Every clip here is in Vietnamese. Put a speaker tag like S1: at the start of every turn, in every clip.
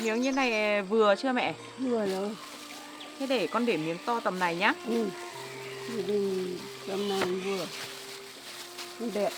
S1: Miếng như này vừa chưa mẹ?
S2: Vừa rồi.
S1: Thế để con để miếng to tầm này nhá.
S2: Thì đừng tầm này vừa. Nó đẹp.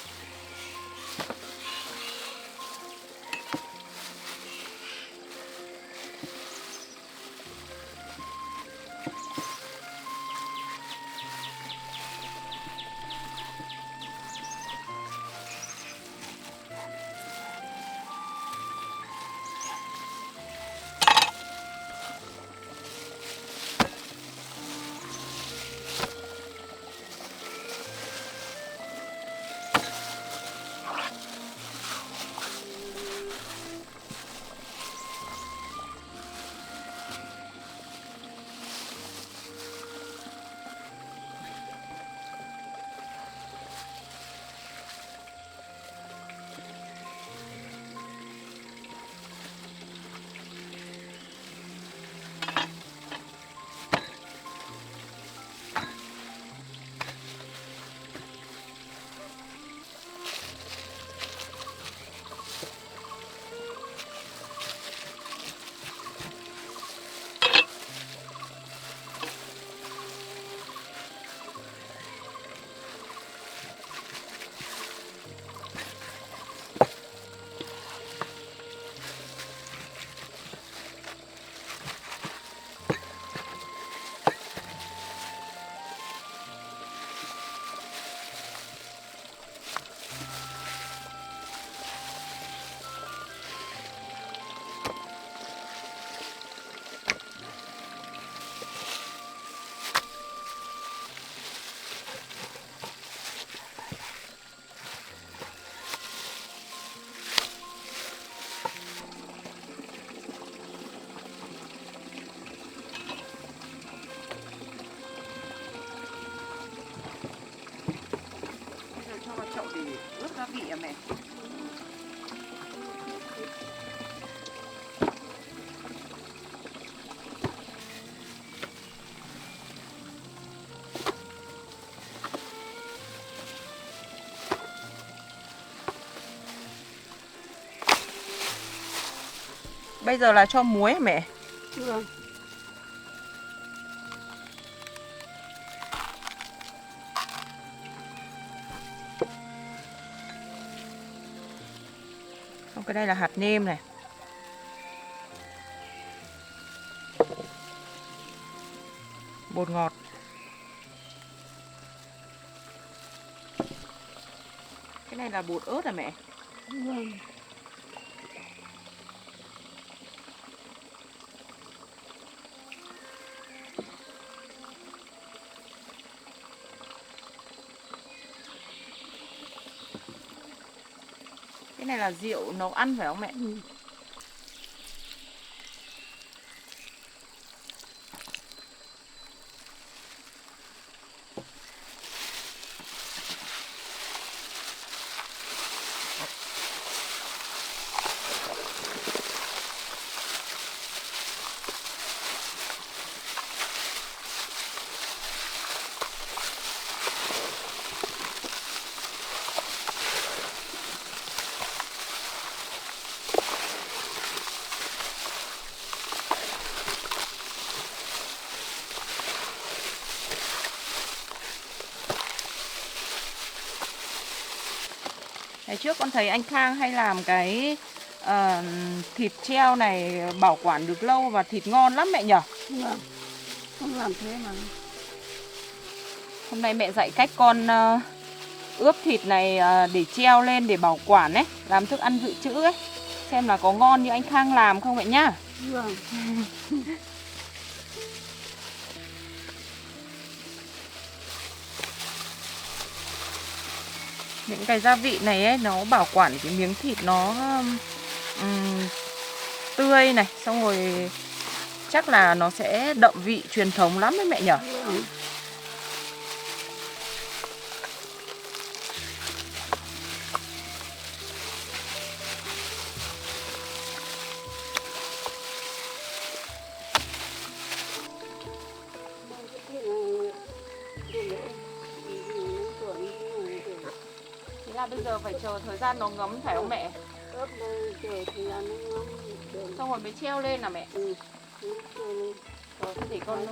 S1: Bây giờ cho vào chậu để ướp gia vị à mẹ? Bây giờ là cho muối hả mẹ?
S2: Vâng.
S1: Xong cái đây là hạt nêm này. Bột ngọt. Cái này là bột ớt à mẹ?
S2: Vâng.
S1: Cái này là rượu nấu ăn phải không mẹ? Ngày trước con thấy anh Khang hay làm cái thịt treo này bảo quản được lâu và thịt ngon lắm mẹ nhở?
S2: Vâng. Không làm thế mà.
S1: Hôm nay mẹ dạy cách con ướp thịt này để treo lên để bảo quản ấy, làm thức ăn dự trữ ấy. Xem là có ngon như anh Khang làm không mẹ nhá?
S2: Vâng.
S1: Những cái gia vị này ấy, nó bảo quản cái miếng thịt nó tươi này, xong rồi chắc là nó sẽ đậm vị truyền thống lắm đấy mẹ nhở?
S2: Vâng.
S1: Thế là bây giờ phải chờ thời gian nó ngấm phải không mẹ?
S2: Ướp đây chờ thì là nó ngấm.
S1: xong rồi mới treo lên à mẹ?
S2: Ừ. Treo lên.
S1: Rồi thế để con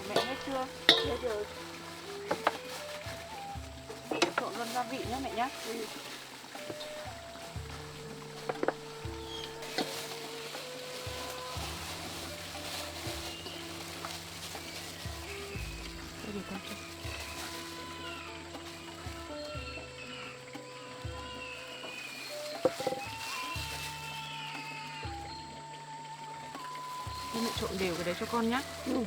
S1: mẹ hết chưa?
S2: Hết rồi.
S1: Trộn luôn gia vị nhé mẹ nhé.
S2: Ừ.
S1: Đây để con trộn. Thế mẹ trộn đều cái đấy cho con nhé.
S2: Ừ.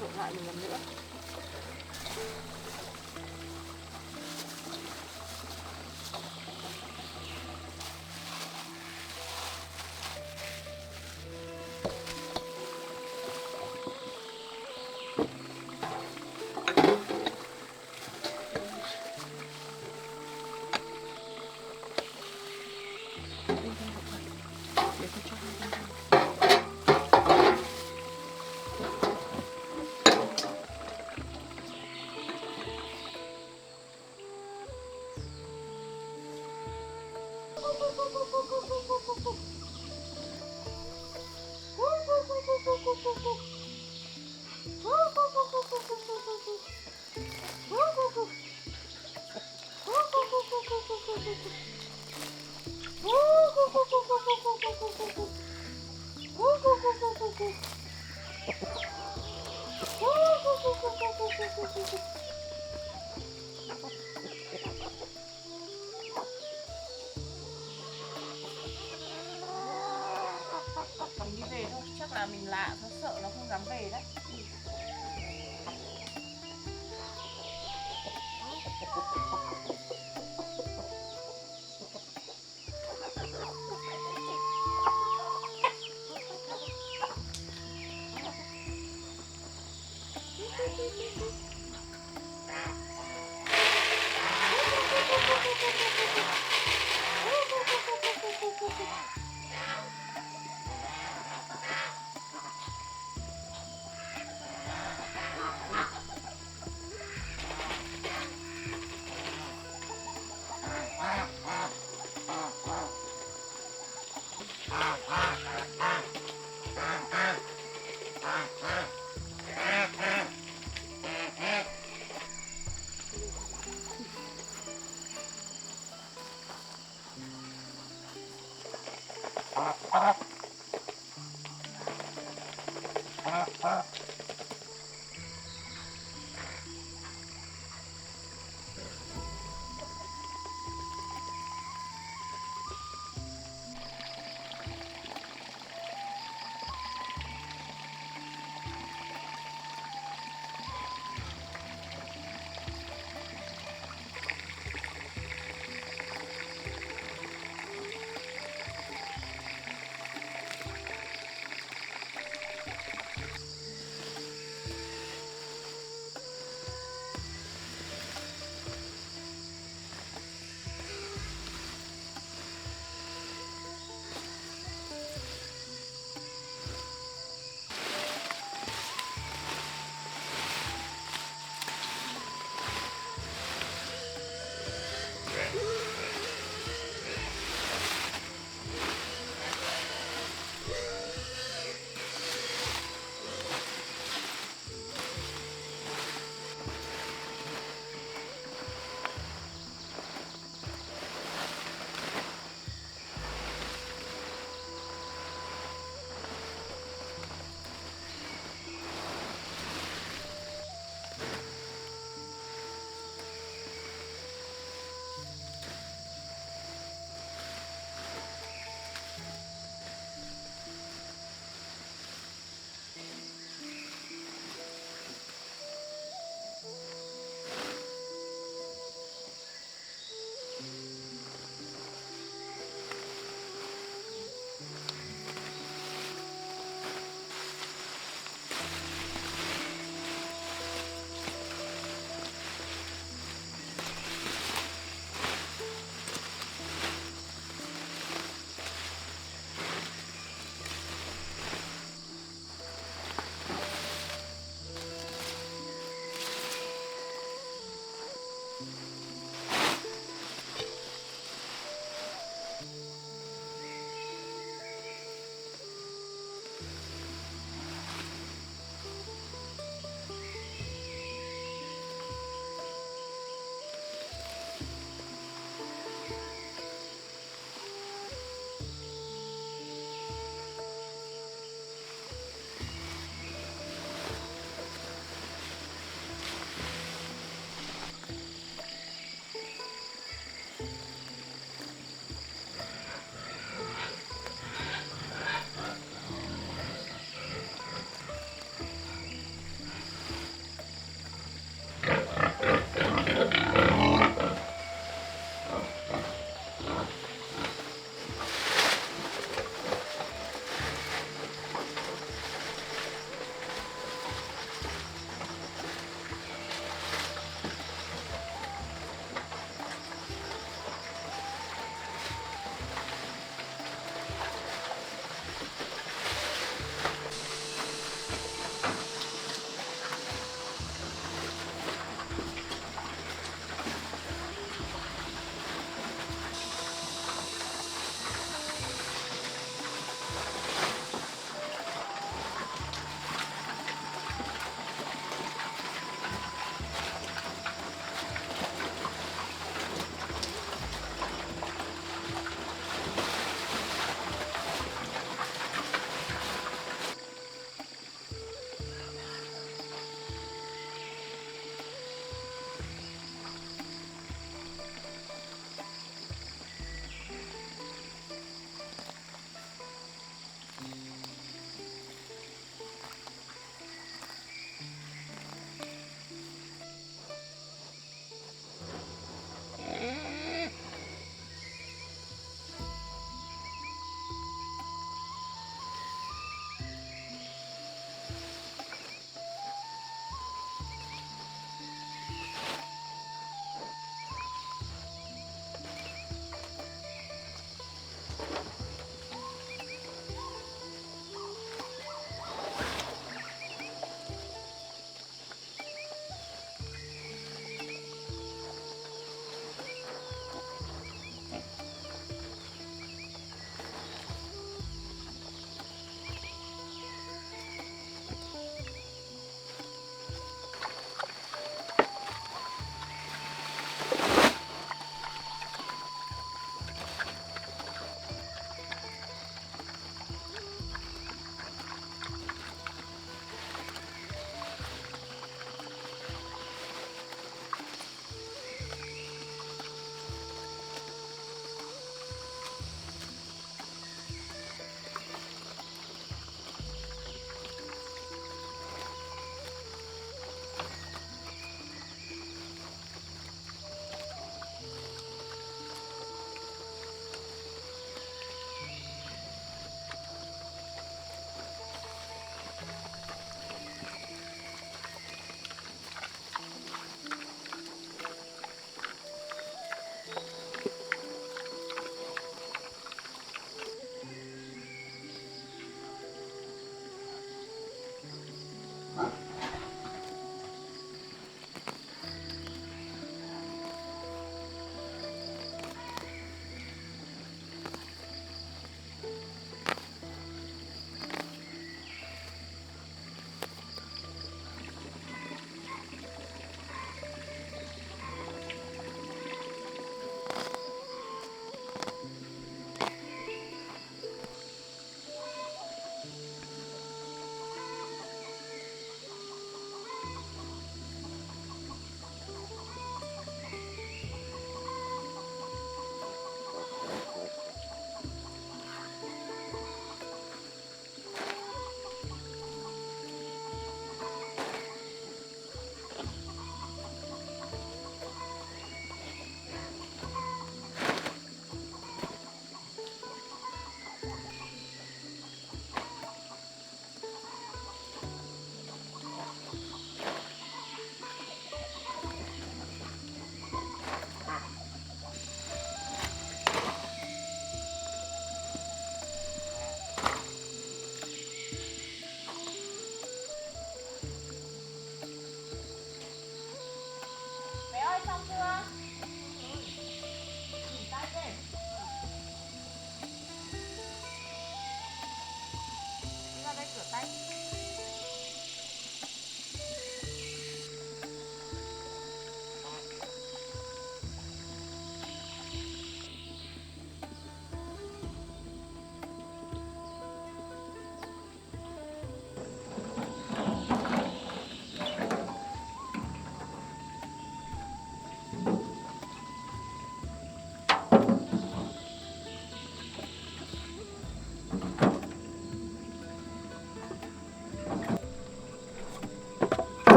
S1: Trộn lại một lần nữa. Để con cho hai con. Mình đi về thôi, chắc là mình lạ, nó sợ nó không dám về đấy.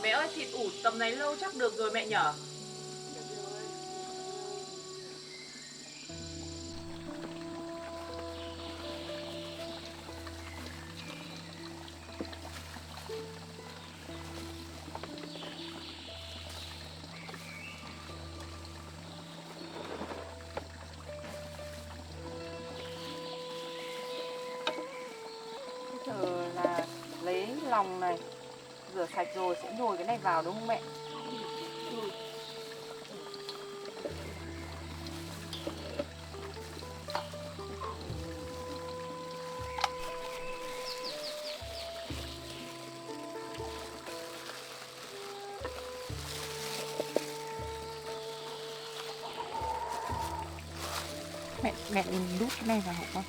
S1: Mẹ ơi, thịt ủ tầm này lâu chắc được rồi mẹ nhở? Giờ là lấy lòng này, rửa sạch rồi sẽ nhồi cái này vào đúng không mẹ?
S2: Ừ.
S1: Mẹ đút cái này vào hộp không?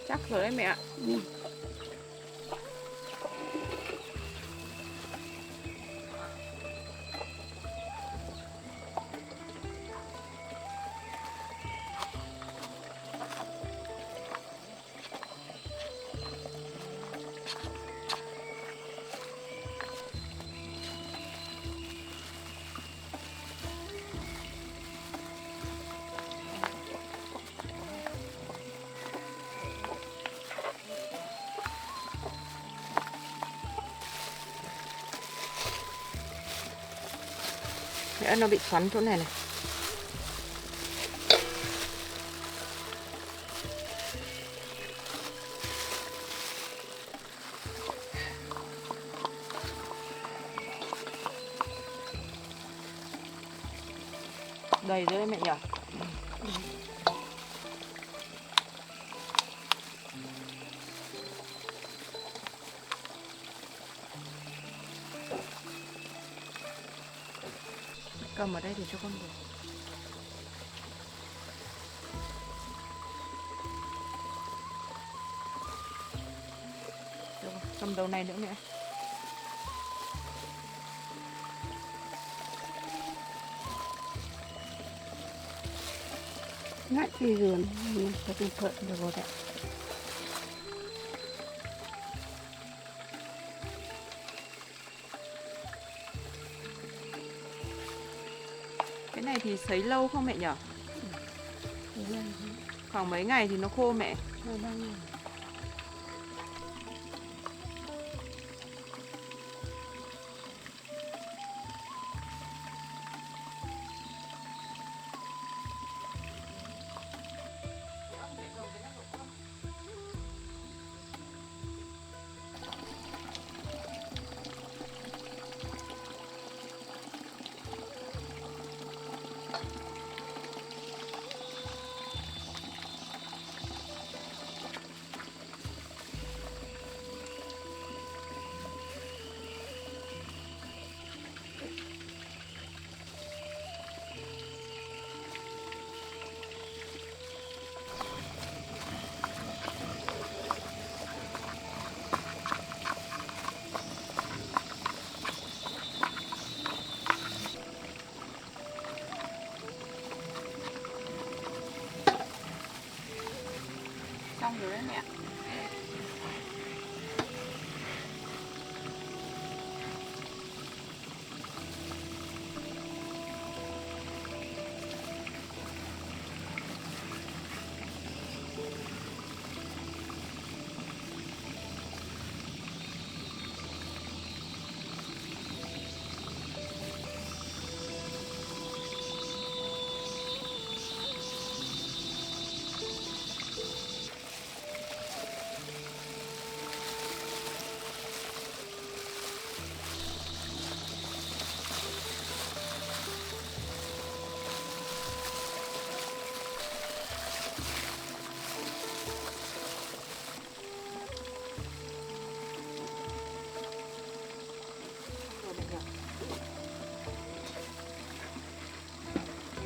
S1: Chắc rồi đấy mẹ ạ.
S2: Ừ.
S1: Mẹ ơi, nó bị xoắn chỗ này này. Đầy rồi đấy mẹ nhỉ? Cầm ở đây để cho con được. Được rồi, cầm đầu này nữa mẹ.
S2: Ngại thì rườn, có cẩn thận được rồi đấy.
S1: Cái này thì sấy lâu không mẹ nhỉ?
S2: Thế là
S1: Khoảng mấy ngày thì nó khô mẹ?
S2: 2-3 ngày.
S1: Xong rồi đấy mẹ.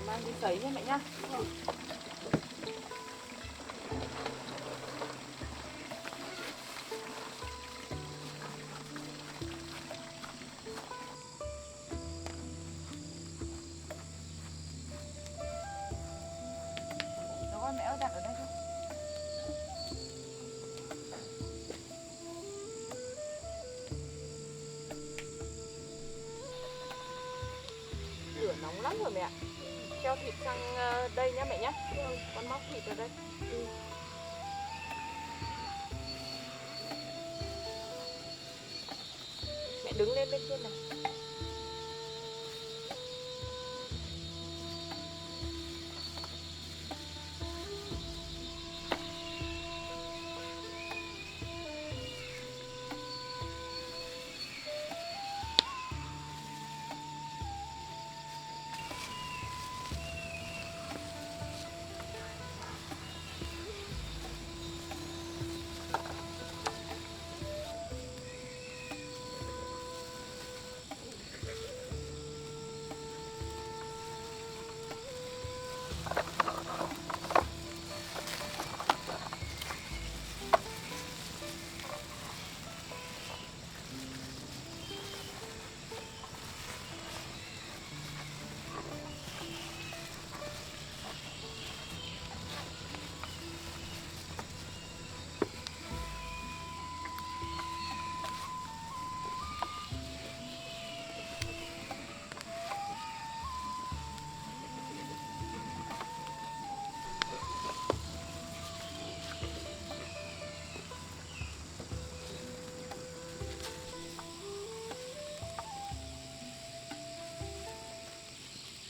S1: Mang đi sấy cho mẹ nhá. nóng lắm rồi mẹ ạ. Treo thịt sang đây nhá mẹ nhá. Con móc thịt vào đây. Mẹ đứng lên bên trên này.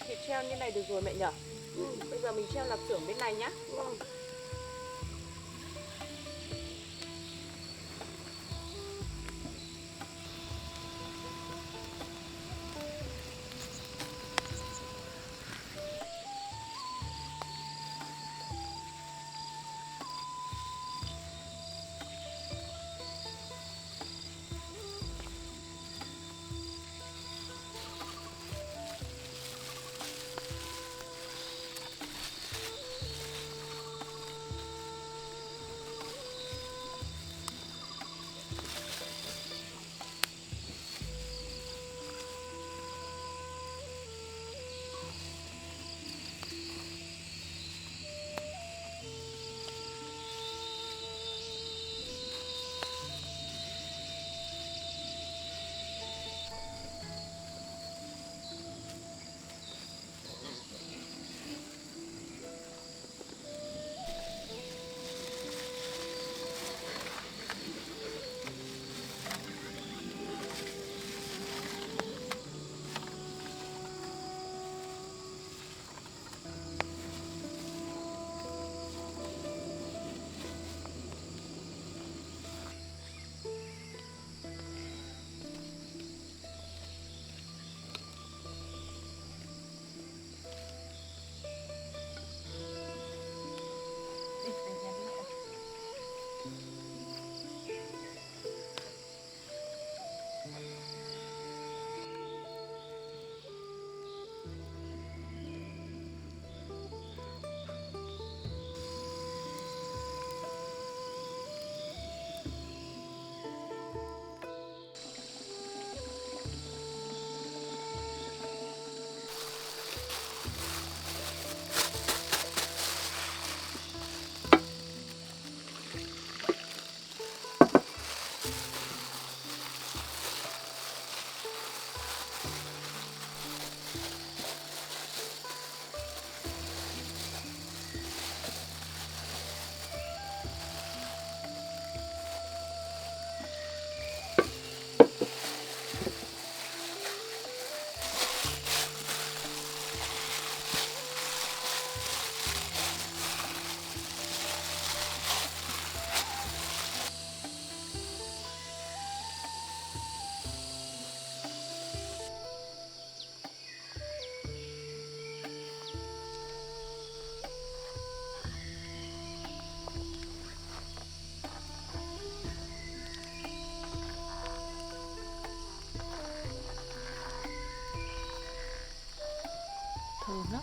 S1: Thịt treo như này được rồi mẹ nhở? Bây giờ mình treo lạp xưởng bên này nhá. Thơm lắm.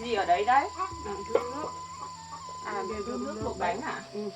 S1: gì ở đấy đấy?
S2: Thương nước.
S1: À, đun nước luộc bánh hả?
S2: Ừ.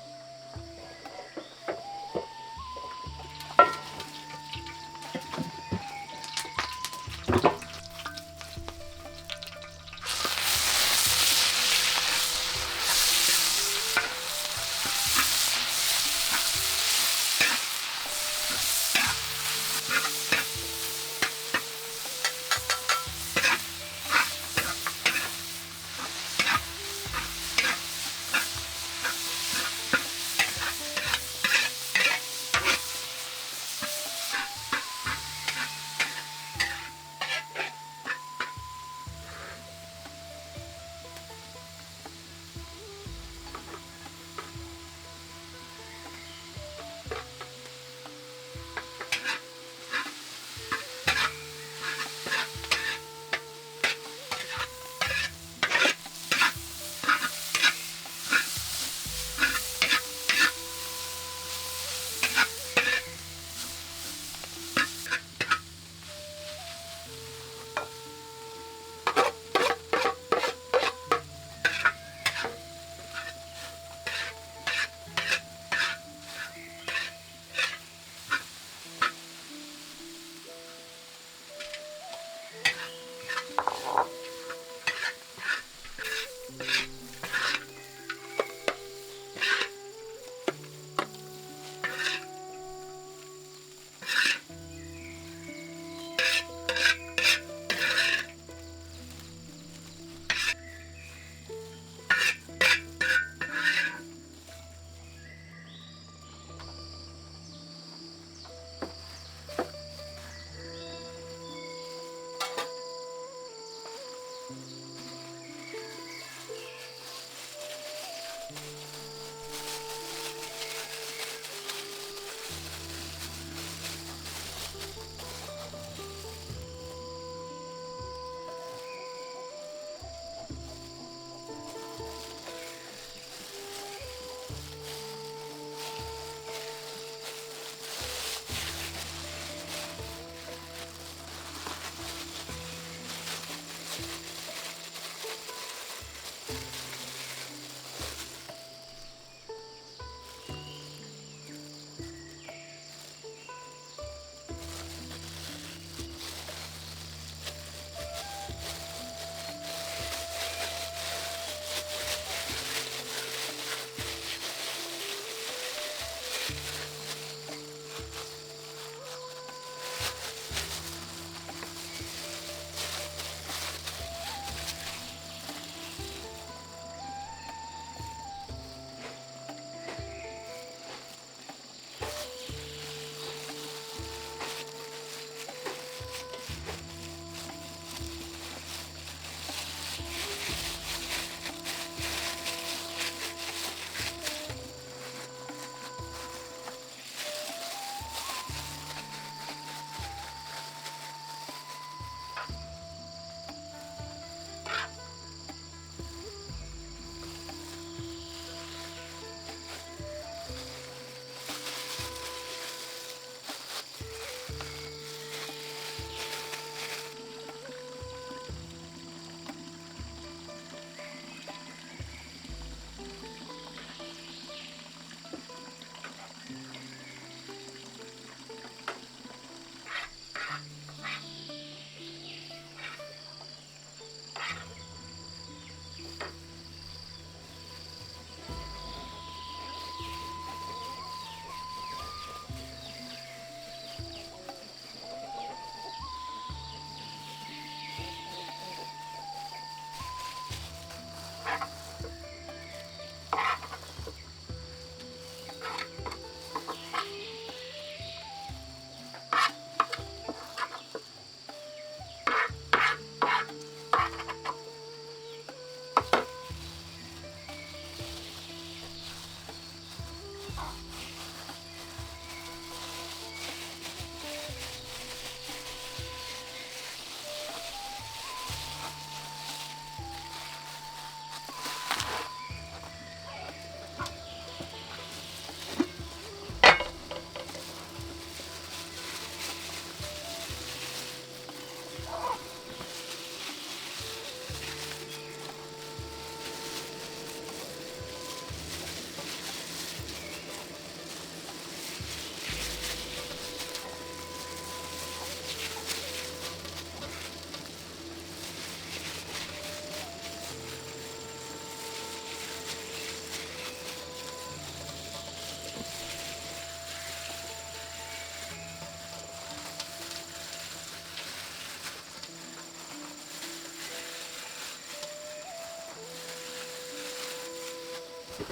S1: Thịt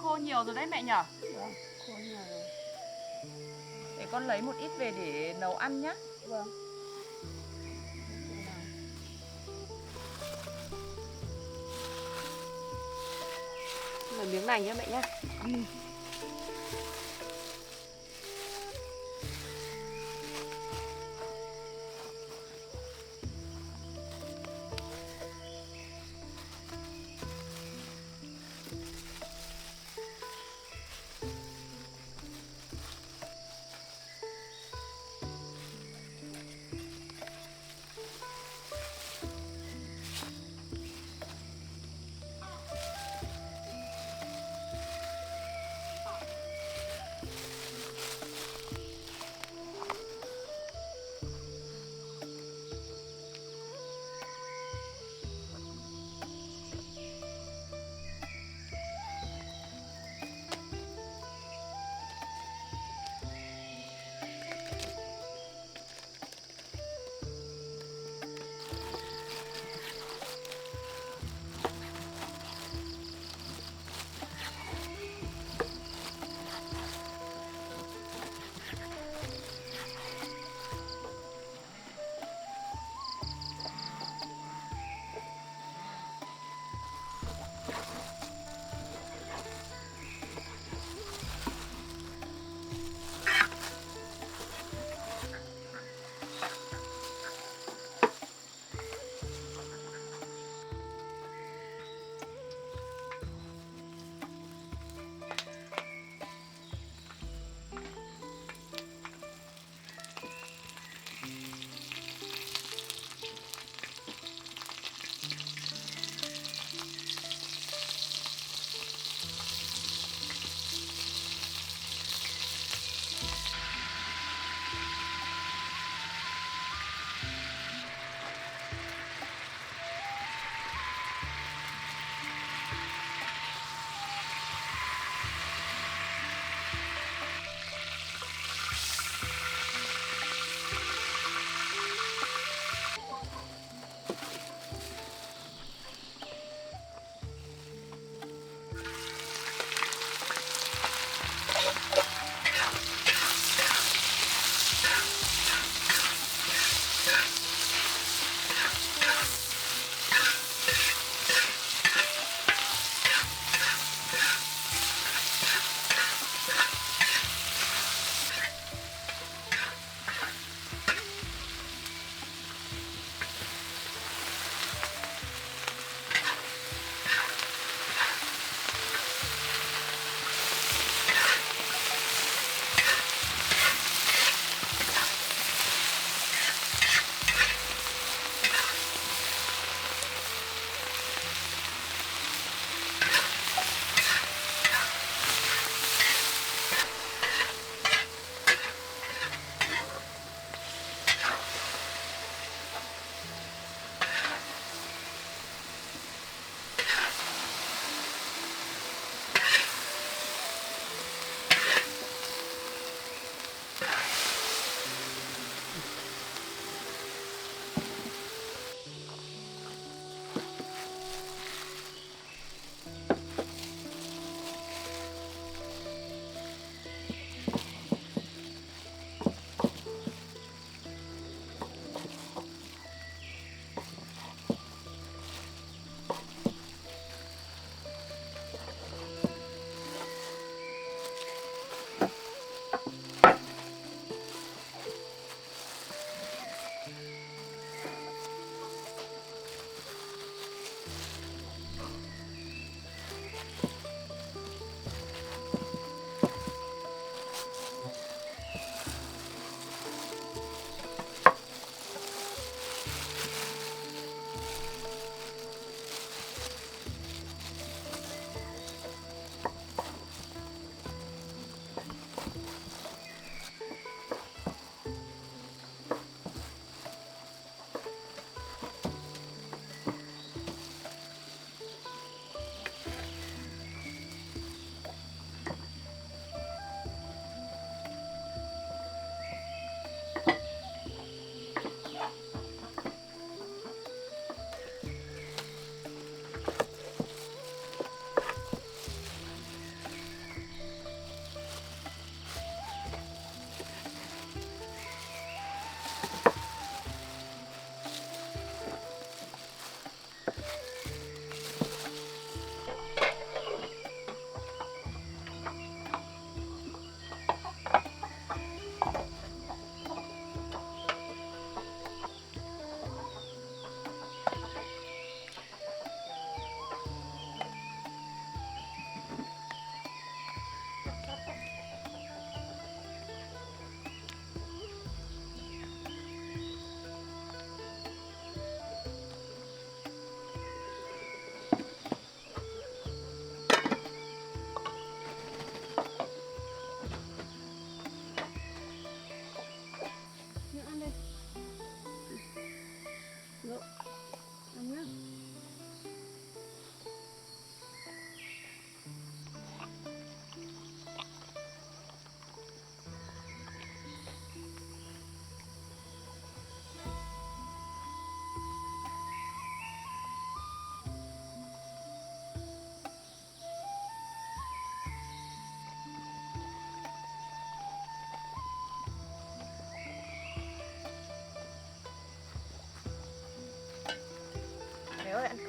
S1: khô nhiều rồi đấy mẹ nhở?
S2: Vâng, khô nhà rồi.
S1: Để con lấy một ít về để nấu ăn nhá.
S2: Vâng.
S1: Lấy miếng này nhá mẹ nhá.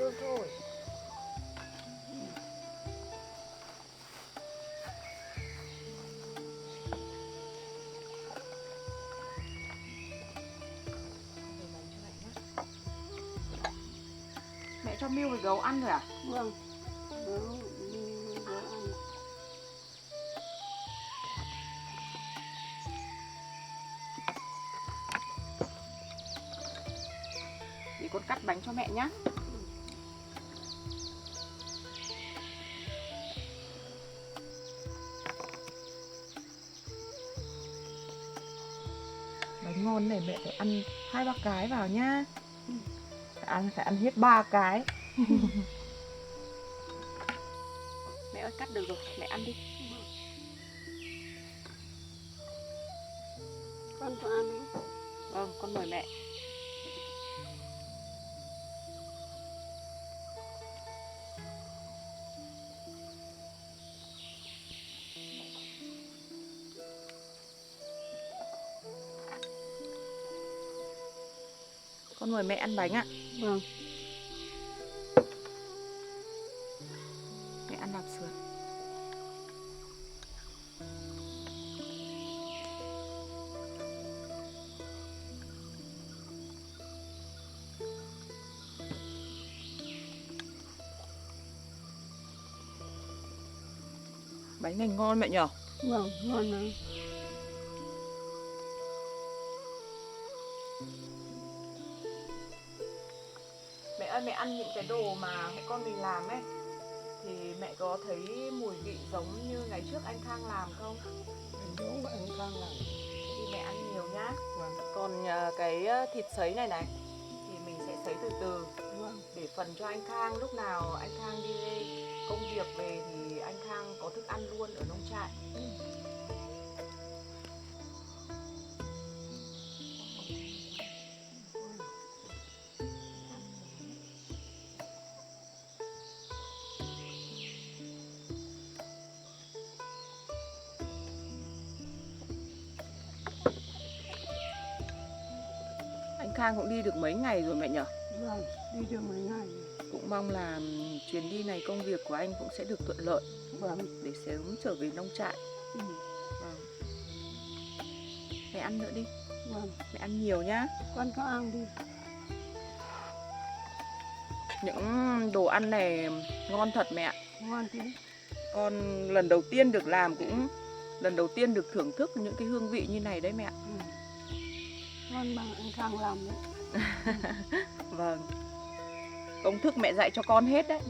S1: cơm thôi. Mẹ cho Miu với gấu ăn rồi à?
S2: Vâng. Gấu đi gấu ăn.
S1: Để con cắt bánh cho mẹ nhá. Bánh ngon này mẹ phải ăn 2-3 cái vào nhá. Phải ăn hết 3 cái. Mẹ ơi cắt được rồi, mẹ ăn đi.
S2: Con có ăn đi.
S1: Vâng, con mời mẹ. Con mời mẹ ăn bánh ạ.
S2: Vâng.
S1: Mẹ ăn lạp sườn. Bánh này ngon mẹ nhở?
S2: Vâng, ngon lắm.
S1: Mẹ ơi, mẹ ăn những cái đồ mà mẹ con mình làm ấy thì mẹ có thấy mùi vị giống như ngày trước anh Khang làm không?
S2: Đúng vậy, anh Khang làm.
S1: Thì mẹ ăn nhiều nhá.
S2: Vâng.
S1: Còn cái thịt sấy này này thì mình sẽ sấy từ từ
S2: Vâng.
S1: để phần cho anh Khang. Lúc nào anh Khang đi công việc về thì anh Khang có thức ăn luôn ở nông trại. Anh Khang cũng đi được mấy ngày rồi mẹ nhở?
S2: Vâng, đi được mấy ngày.
S1: Cũng mong là chuyến đi này công việc của anh cũng sẽ được thuận lợi
S2: Vâng.
S1: để sớm trở về nông trại.
S2: Ừ.
S1: Vâng. Mẹ ăn nữa đi.
S2: Vâng.
S1: Mẹ ăn nhiều nhá.
S2: Con có ăn đi.
S1: Những đồ ăn này ngon thật mẹ ạ.
S2: Ngon chứ.
S1: Con lần đầu tiên được làm, cũng lần đầu tiên được thưởng thức những cái hương vị như này đấy mẹ ạ.
S2: Ừ. Ngon bằng anh Khang làm đấy.
S1: Vâng. Công thức mẹ dạy cho con hết đấy.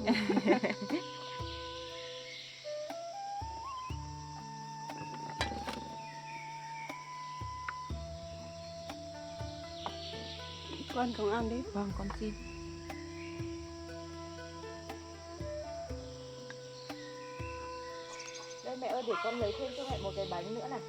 S2: Con cũng ăn đi.
S1: Vâng, con xin. Đây mẹ ơi, để con lấy thêm cho mẹ một cái bánh nữa này.